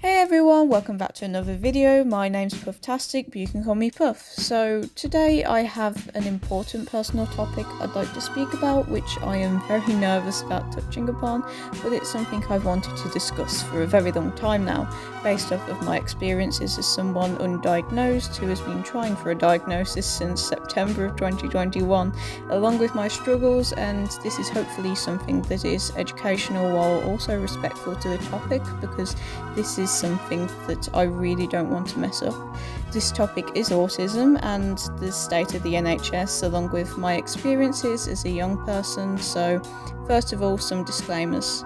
Hey everyone, welcome back to another video. My name's Pufftastic, but you can call me Puff. So today I have an important personal topic I'd like to speak about, which I am very nervous about touching upon, but it's something I've wanted to discuss for a very long time now, based off of my experiences as someone undiagnosed who has been trying for a diagnosis since September of 2021, along with my struggles, and this is hopefully something that is educational while also respectful to the topic, because this is something that I really don't want to mess up. This topic is autism and the state of the NHS, along with my experiences as a young person. So first of all, some disclaimers.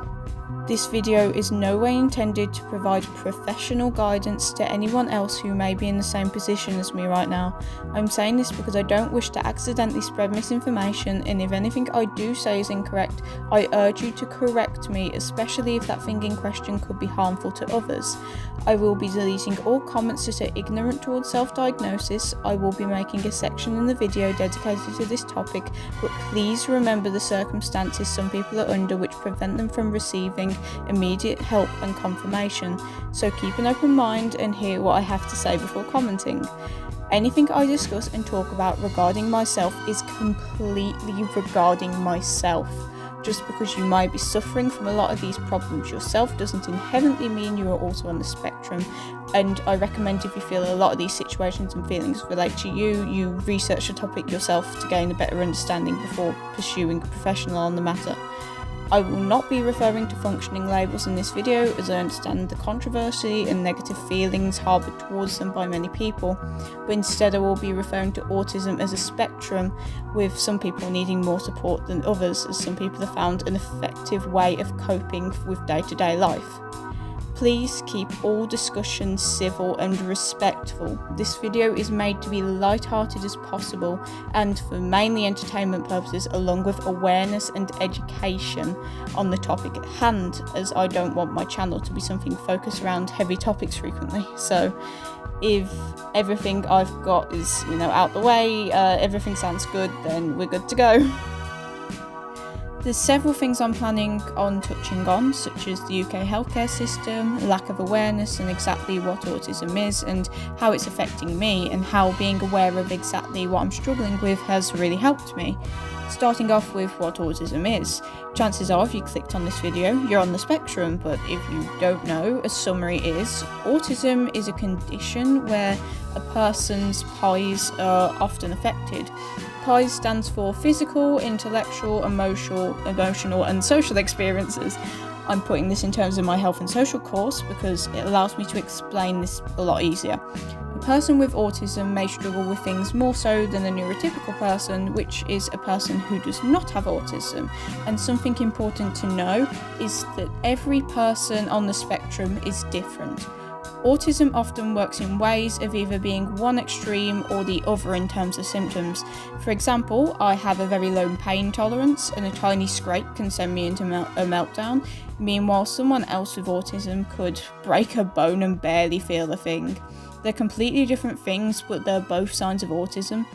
This video is no way intended to provide professional guidance to anyone else who may be in the same position as me right now. I'm saying this because I don't wish to accidentally spread misinformation, and if anything I do say is incorrect, I urge you to correct me, especially if that thing in question could be harmful to others. I will be deleting all comments that are ignorant towards self-diagnosis. I will be making a section in the video dedicated to this topic, but please remember the circumstances some people are under which prevent them from receiving immediate help and confirmation, so keep an open mind and hear what I have to say before commenting. Anything I discuss and talk about regarding myself is completely regarding myself. Just because you might be suffering from a lot of these problems yourself doesn't inherently mean you are also on the spectrum, and I recommend if you feel a lot of these situations and feelings relate to you, you research the topic yourself to gain a better understanding before pursuing a professional on the matter. I will not be referring to functioning labels in this video, as I understand the controversy and negative feelings harboured towards them by many people, but instead I will be referring to autism as a spectrum, with some people needing more support than others, as some people have found an effective way of coping with day-to-day life. Please keep all discussions civil and respectful. This video is made to be light-hearted as possible and for mainly entertainment purposes, along with awareness and education on the topic at hand, as I don't want my channel to be something focused around heavy topics frequently. So if everything I've got is, out the way, everything sounds good, then we're good to go. There's several things I'm planning on touching on, such as the UK healthcare system, lack of awareness and exactly what autism is and how it's affecting me, and how being aware of exactly what I'm struggling with has really helped me. Starting off with what autism is. Chances are if you clicked on this video, you're on the spectrum, but if you don't know, a summary is, autism is a condition where a person's PIEs are often affected. PIEs stands for physical, intellectual, emotional and social experiences. I'm putting this in terms of my health and social course because it allows me to explain this a lot easier. A person with autism may struggle with things more so than a neurotypical person, which is a person who does not have autism. And something important to know is that every person on the spectrum is different. Autism often works in ways of either being one extreme or the other in terms of symptoms. For example, I have a very low pain tolerance and a tiny scrape can send me into a meltdown. Meanwhile, someone else with autism could break a bone and barely feel a thing. They're completely different things, but they're both signs of autism.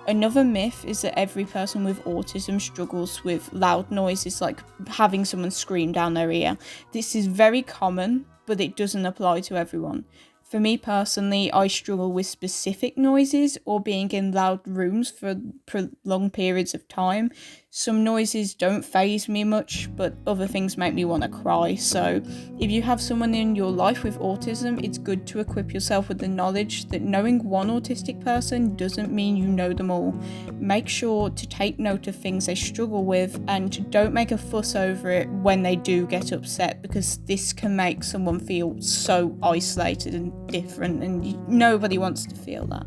Another myth is that every person with autism struggles with loud noises, like having someone scream down their ear. This is very common, but it doesn't apply to everyone. For me personally, I struggle with specific noises or being in loud rooms for prolonged periods of time. Some noises don't faze me much, but other things make me want to cry. So if you have someone in your life with autism, it's good to equip yourself with the knowledge that knowing one autistic person doesn't mean you know them all. Make sure to take note of things they struggle with and don't make a fuss over it when they do get upset, because this can make someone feel so isolated and different, and nobody wants to feel that.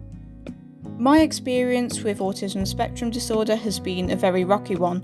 My experience with autism spectrum disorder has been a very rocky one.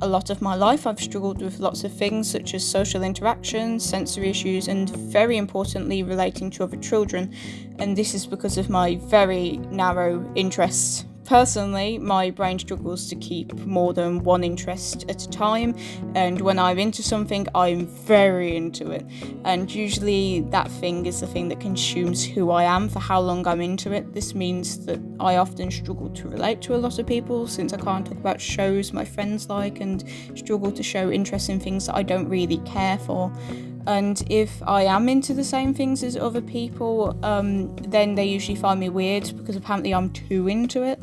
A lot of my life I've struggled with lots of things such as social interaction, sensory issues, and very importantly relating to other children, and this is because of my very narrow interests. Personally, my brain struggles to keep more than one interest at a time, and when I'm into something, I'm very into it. And usually that thing is the thing that consumes who I am for how long I'm into it. This means that I often struggle to relate to a lot of people, since I can't talk about shows my friends like, and struggle to show interest in things that I don't really care for. And if I am into the same things as other people, then they usually find me weird because apparently I'm too into it.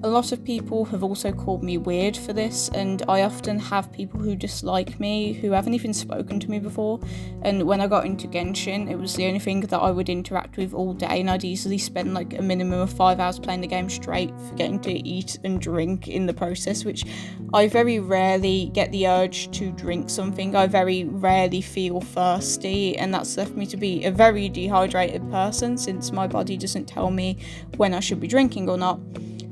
A lot of people have also called me weird for this, and I often have people who dislike me who haven't even spoken to me before. And when I got into Genshin, it was the only thing that I would interact with all day, and I'd easily spend like a minimum of 5 hours playing the game straight, forgetting to eat and drink in the process, which I very rarely get the urge to drink something. I very rarely feel thirsty, and that's left me to be a very dehydrated person since my body doesn't tell me when I should be drinking or not.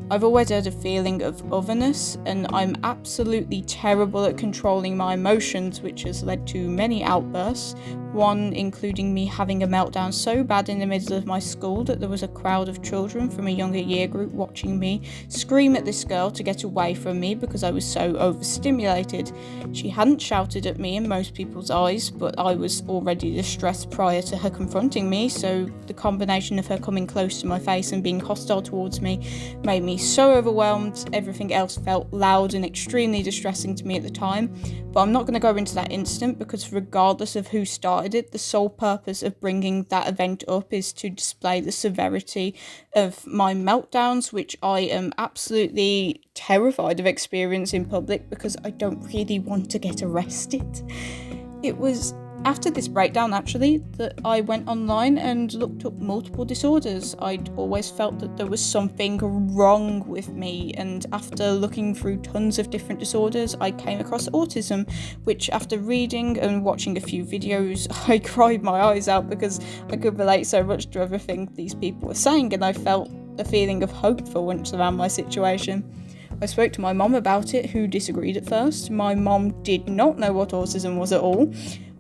I've always had a feeling of otherness, and I'm absolutely terrible at controlling my emotions, which has led to many outbursts, one including me having a meltdown so bad in the middle of my school that there was a crowd of children from a younger year group watching me scream at this girl to get away from me because I was so overstimulated. She hadn't shouted at me in most people's eyes, but I was already distressed prior to her confronting me, so the combination of her coming close to my face and being hostile towards me made me so overwhelmed. Everything else felt loud and extremely distressing to me at the time, but I'm not going to go into that incident because regardless of who started it, the sole purpose of bringing that event up is to display the severity of my meltdowns, which I am absolutely terrified of experiencing in public because I don't really want to get arrested. It was after this breakdown, actually, that I went online and looked up multiple disorders. I'd always felt that there was something wrong with me, and after looking through tons of different disorders, I came across autism, which after reading and watching a few videos, I cried my eyes out because I could relate so much to everything these people were saying, and I felt a feeling of hope for once around my situation. I spoke to my mom about it, who disagreed at first. My mom did not know what autism was at all.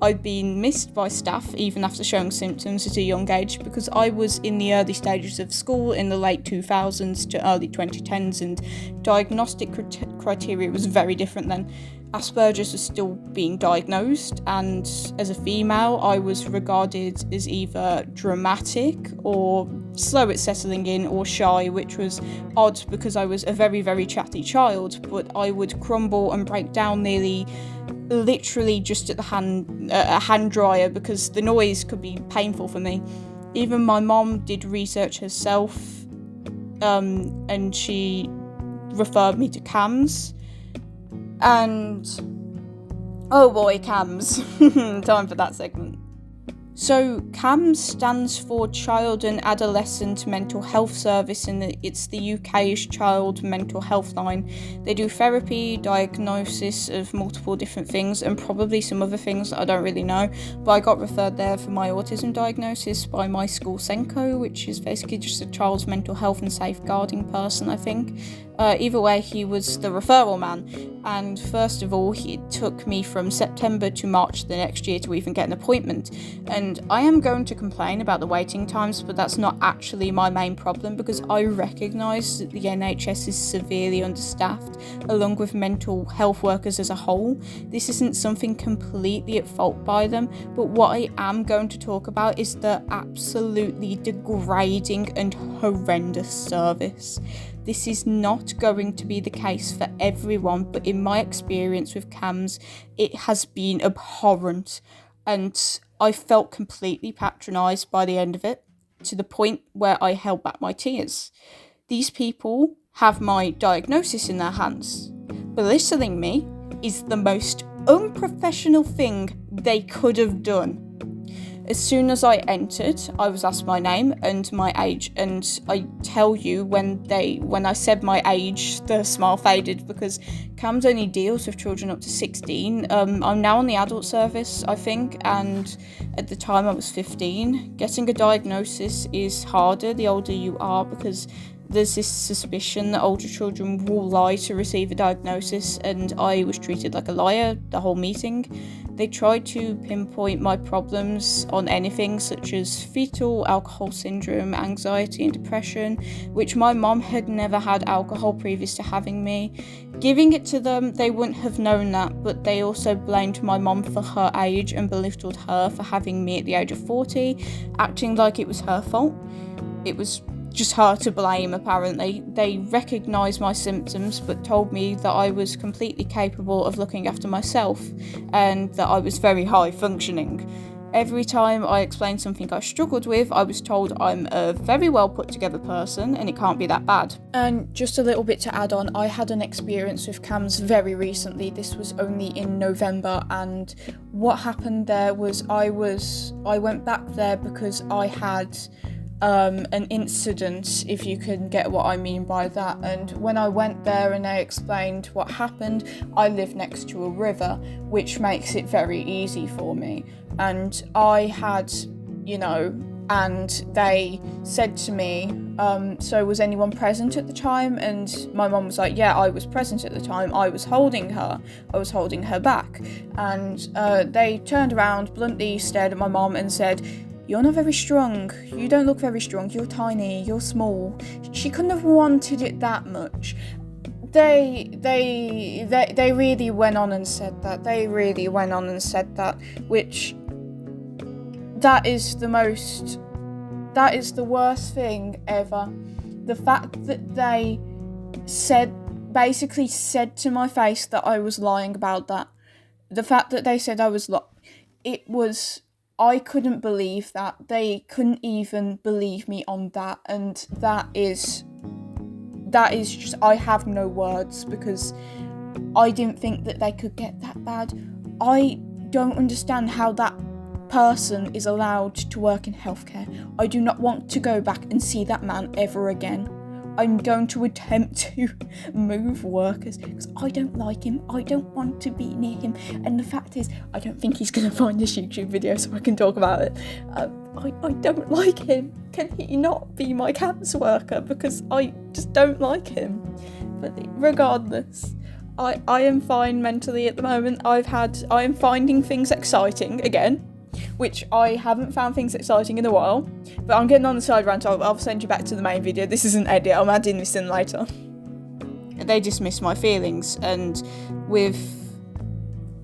I'd been missed by staff even after showing symptoms at a young age because I was in the early stages of school in the late 2000s to early 2010s, and diagnostic criteria was very different then. Asperger's was still being diagnosed, and as a female I was regarded as either dramatic or slow at settling in or shy, which was odd because I was a very, very chatty child, but I would crumble and break down literally just at the hand dryer because the noise could be painful for me. Even my mom did research herself, and she referred me to CAMHS. And oh boy, CAMHS. Time for that segment. So CAMHS stands for Child and Adolescent Mental Health Service, and it's the UK's child mental health line. They do therapy, diagnosis of multiple different things, and probably some other things that I don't really know, but I got referred there for my autism diagnosis by my school Senko, which is basically just a child's mental health and safeguarding person, I think. Either way, he was the referral man, and first of all, it took me from September to March the next year to even get an appointment. And I am going to complain about the waiting times, but that's not actually my main problem because I recognise that the NHS is severely understaffed, along with mental health workers as a whole. This isn't something completely at fault by them, but what I am going to talk about is the absolutely degrading and horrendous service. This is not going to be the case for everyone, but in my experience with CAMHS, it has been abhorrent, and I felt completely patronised by the end of it, to the point where I held back my tears. These people have my diagnosis in their hands. Belittling me is the most unprofessional thing they could have done. As soon as I entered, I was asked my name and my age, and I tell you, when I said my age, the smile faded because CAMHS only deals with children up to 16. I'm now on the adult service, I think, and at the time I was 15. Getting a diagnosis is harder the older you are because there's this suspicion that older children will lie to receive a diagnosis, and I was treated like a liar the whole meeting. They tried to pinpoint my problems on anything such as fetal alcohol syndrome, anxiety and depression, which my mom had never had alcohol previous to having me. Giving it to them, they wouldn't have known that, but they also blamed my mom for her age and belittled her for having me at the age of 40, acting like it was her fault. It was just her to blame, apparently. They recognised my symptoms but told me that I was completely capable of looking after myself and that I was very high functioning. Every time I explained something I struggled with, I was told I'm a very well put together person and it can't be that bad. And just a little bit to add on, I had an experience with CAMHS very recently. This was only in November, and what happened there was I went back there because I had an incident, if you can get what I mean by that. And when I went there and they explained what happened, I live next to a river, which makes it very easy for me. And I had, and they said to me, so was anyone present at the time? And my mum was like, yeah, I was present at the time. I was holding her back. And they turned around, bluntly stared at my mum and said, "You're not very strong. You don't look very strong. You're tiny. You're small." She couldn't have wanted it that much. They really went on and said that. Which that is the worst thing ever. The fact that they basically said to my face that I was lying about that. The fact that they said I was I couldn't believe that. They couldn't even believe me on that, and that is just, I have no words, because I didn't think that they could get that bad. I don't understand how that person is allowed to work in healthcare. I do not want to go back and see that man ever again. I'm going to attempt to move workers because I don't like him. I don't want to be near him. And the fact is, I don't think he's going to find this YouTube video so I can talk about it. I don't like him. Can he not be my CAMHS worker? Because I just don't like him. But regardless, I am fine mentally at the moment. I am finding things exciting again, which I haven't found things exciting in a while. But I'm getting on the side rant. I'll send you back to the main video. This is an edit. I'm adding this in later. They dismissed my feelings, and with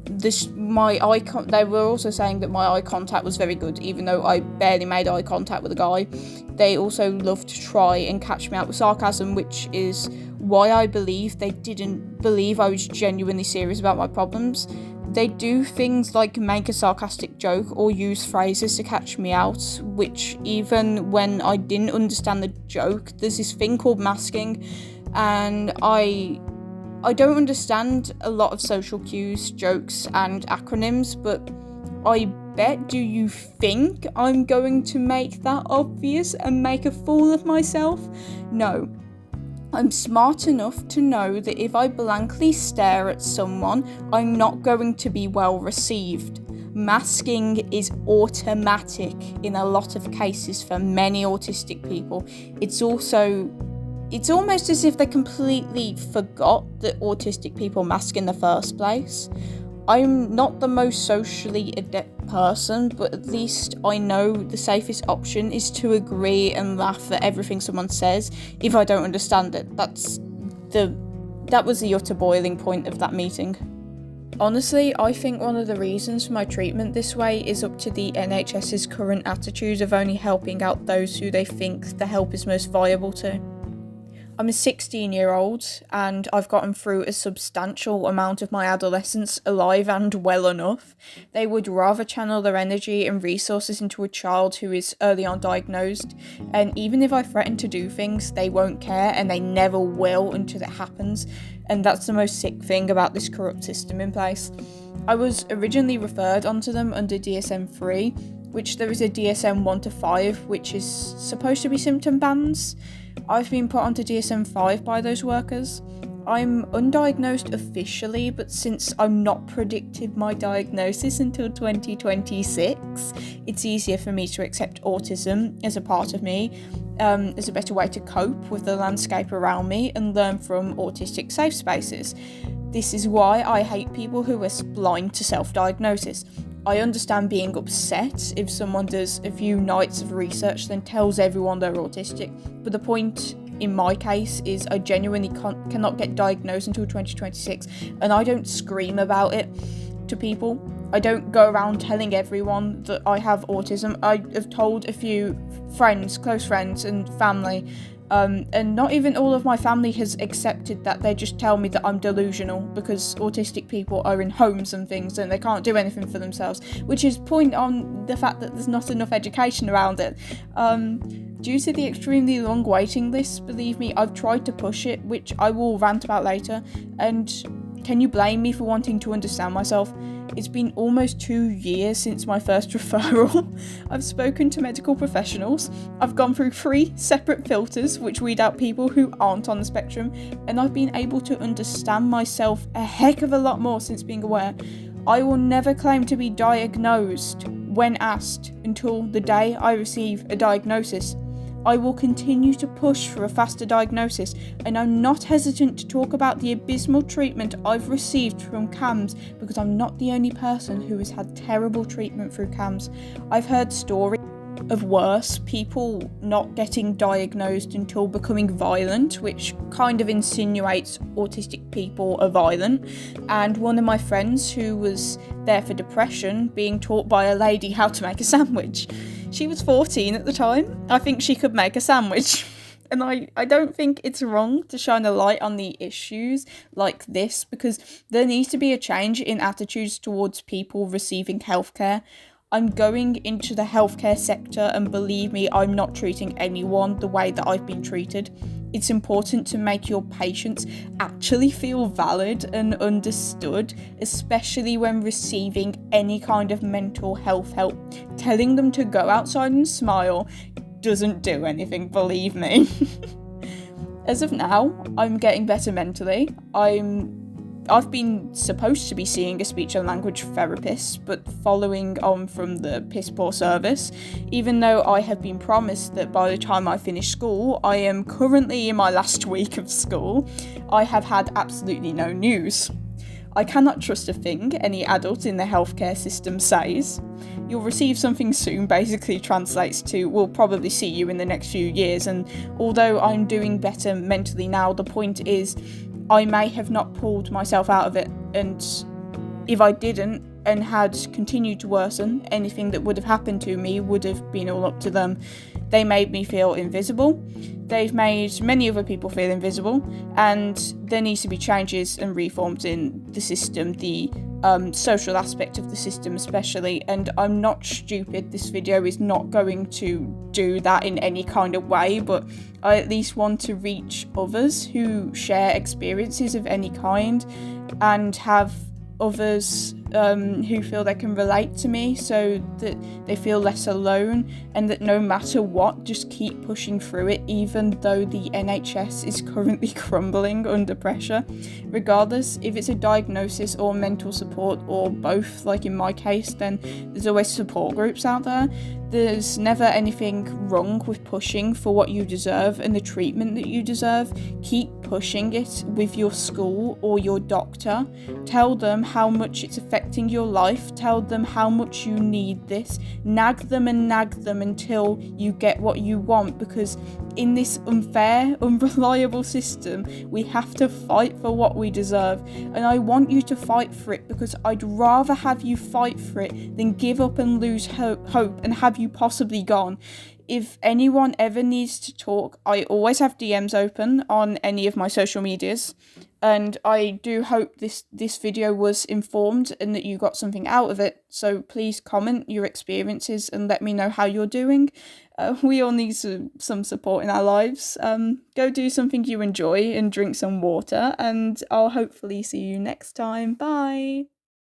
this, they were also saying that my eye contact was very good, even though I barely made eye contact with a guy. They also loved to try and catch me out with sarcasm, which is why I believe they didn't believe I was genuinely serious about my problems. They do things like make a sarcastic joke or use phrases to catch me out, which even when I didn't understand the joke, there's this thing called masking, and I don't understand a lot of social cues, jokes, and acronyms, but I bet, do you think I'm going to make that obvious and make a fool of myself? No. I'm smart enough to know that if I blankly stare at someone, I'm not going to be well received. Masking is automatic in a lot of cases for many autistic people. It's almost as if they completely forgot that autistic people mask in the first place. I'm not the most socially adept person, but at least I know the safest option is to agree and laugh at everything someone says if I don't understand it. That was the utter boiling point of that meeting. Honestly, I think one of the reasons for my treatment this way is up to the NHS's current attitude of only helping out those who they think the help is most viable to. I'm a 16-year-old and I've gotten through a substantial amount of my adolescence alive and well enough. They would rather channel their energy and resources into a child who is early on diagnosed, and even if I threaten to do things, they won't care and they never will until it happens, and that's the most sick thing about this corrupt system in place. I was originally referred onto them under DSM-3, which there is a DSM 1 to 5, which is supposed to be symptom bans. I've been put onto DSM-5 by those workers. I'm undiagnosed officially, but since I'm not predicted my diagnosis until 2026, it's easier for me to accept autism as a part of me, as a better way to cope with the landscape around me and learn from autistic safe spaces. This is why I hate people who are blind to self-diagnosis. I understand being upset if someone does a few nights of research then tells everyone they're autistic, but the point in my case is I genuinely cannot get diagnosed until 2026, and I don't scream about it to people. I don't go around telling everyone that I have autism. I have told a few friends, close friends and family, And not even all of my family has accepted that. They just tell me that I'm delusional because autistic people are in homes and things and they can't do anything for themselves, which is point on the fact that there's not enough education around it. Due to the extremely long waiting lists, believe me, I've tried to push it, which I will rant about later, and can you blame me for wanting to understand myself? It's been almost 2 years since my first referral. I've spoken to medical professionals, I've gone through 3 separate filters which weed out people who aren't on the spectrum, and I've been able to understand myself a heck of a lot more since being aware. I will never claim to be diagnosed when asked until the day I receive a diagnosis. I will continue to push for a faster diagnosis, and I'm not hesitant to talk about the abysmal treatment I've received from CAMHS because I'm not the only person who has had terrible treatment through CAMHS. I've heard stories of worse, people not getting diagnosed until becoming violent, which kind of insinuates autistic people are violent, and one of my friends who was there for depression being taught by a lady how to make a sandwich. She was 14 at the time. I think she could make a sandwich. And I don't think it's wrong to shine a light on the issues like this, because there needs to be a change in attitudes towards people receiving healthcare. I'm going into the healthcare sector, and believe me, I'm not treating anyone the way that I've been treated. It's important to make your patients actually feel valid and understood, especially when receiving any kind of mental health help. Telling them to go outside and smile doesn't do anything, believe me. As of now, I'm getting better mentally. I've been supposed to be seeing a speech and language therapist, but following on from the piss poor service, even though I have been promised that by the time I finish school, I am currently in my last week of school, I have had absolutely no news. I cannot trust a thing any adult in the healthcare system says. You'll receive something soon basically translates to we'll probably see you in the next few years, and although I'm doing better mentally now, the point is I may have not pulled myself out of it, and if I didn't and had continued to worsen, anything that would have happened to me would have been all up to them. They made me feel invisible. They've made many other people feel invisible, and there needs to be changes and reforms in the system, the social aspect of the system especially, and I'm not stupid. This video is not going to do that in any kind of way, but I at least want to reach others who share experiences of any kind and have others who feel they can relate to me, so that they feel less alone, and that no matter what, just keep pushing through it, even though the NHS is currently crumbling under pressure. Regardless, if it's a diagnosis or mental support or both, like in my case, then there's always support groups out there. There's never anything wrong with pushing for what you deserve and the treatment that you deserve. Keep pushing it with your school or your doctor. Tell them how much it's affecting your life. Tell them how much you need this. Nag them until you get what you want, because in this unfair, unreliable system, we have to fight for what we deserve. And I want you to fight for it, because I'd rather have you fight for it than give up and lose hope and have you possibly gone. If anyone ever needs to talk, I always have DMs open on any of my social medias, and I do hope this video was informed and that you got something out of it. So please comment your experiences and let me know how you're doing. We all need some support in our lives. Go do something you enjoy and drink some water, and I'll hopefully see you next time. Bye!